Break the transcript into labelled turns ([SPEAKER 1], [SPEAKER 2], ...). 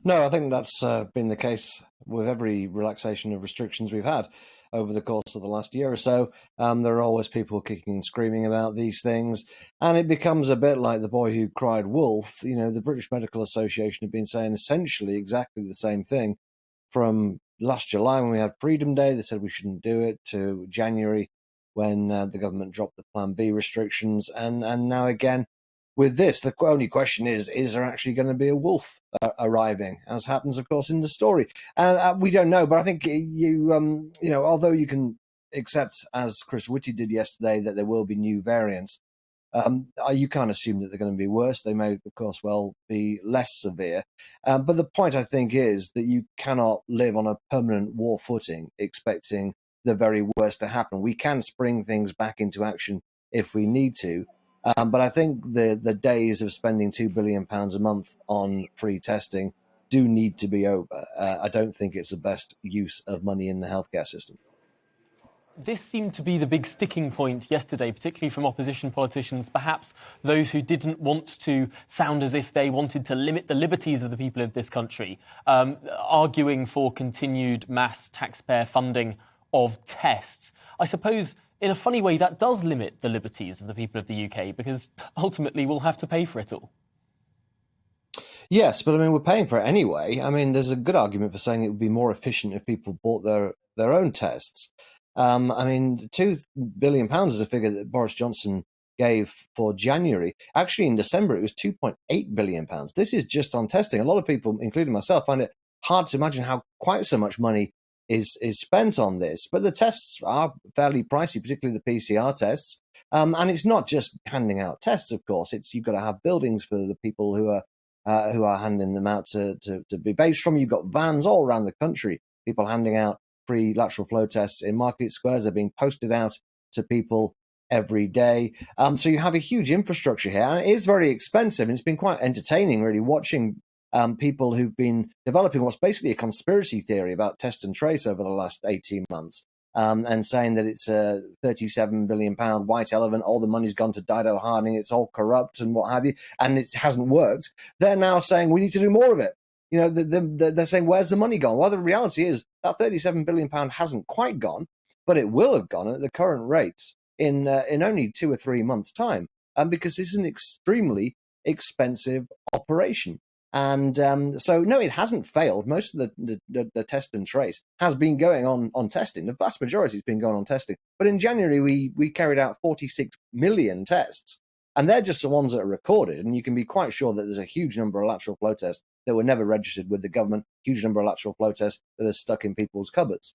[SPEAKER 1] No, I think that's been the case with every relaxation of restrictions we've had over the course of the last year or so. There are always people kicking and screaming about these things, and it becomes a bit like the boy who cried wolf. You know, the British Medical Association have been saying essentially exactly the same thing from last July when we had Freedom Day. They said we shouldn't do it, to January when the government dropped the Plan B restrictions, and now again with this. The only question is there actually going to be a wolf arriving, as happens, of course, in the story? We don't know, but I think although you can accept, as Chris Whitty did yesterday, that there will be new variants, you can't assume that they're going to be worse. They may, of course, well be less severe. But the point, I think, is that you cannot live on a permanent war footing expecting the very worst to happen. We can spring things back into action if we need to. But I think the days of spending £2 billion a month on free testing do need to be over. I don't think it's the best use of money in the healthcare system.
[SPEAKER 2] This seemed to be the big sticking point yesterday, particularly from opposition politicians, perhaps those who didn't want to sound as if they wanted to limit the liberties of the people of this country, arguing for continued mass taxpayer funding of tests. I suppose, in a funny way, that does limit the liberties of the people of the UK, because ultimately we'll have to pay for it all.
[SPEAKER 1] Yes, but I mean, we're paying for it anyway. I mean, there's a good argument for saying it would be more efficient if people bought their own tests. I mean, £2 billion is a figure that Boris Johnson gave for January. Actually, in December, it was £2.8 billion. This is just on testing. A lot of people, including myself, find it hard to imagine how quite so much money is spent on this. But the tests are fairly pricey, particularly the PCR tests. And it's not just handing out tests, of course. You've got to have buildings for the people who are handing them out to be based from. You've got vans all around the country, people handing out free lateral flow tests in market squares. Are being posted out to people every day. So you have a huge infrastructure here, and it is very expensive. And it's been quite entertaining, really, watching people who've been developing what's basically a conspiracy theory about test and trace over the last 18 months. And saying that it's a £37 billion white elephant, all the money's gone to Dido Harding, it's all corrupt and what have you, and it hasn't worked. They're now saying we need to do more of it. You know, they're saying, where's the money gone? Well, the reality is that £37 billion hasn't quite gone, but it will have gone at the current rates in only 2 or 3 months' time, because this is an extremely expensive operation. And so, no, it hasn't failed. Most of the test and trace has been going on testing. The vast majority has been going on testing. But in January, we carried out 46 million tests. And they're just the ones that are recorded. And you can be quite sure that there's a huge number of lateral flow tests that were never registered with the government, huge number of lateral flow tests that are stuck in people's cupboards.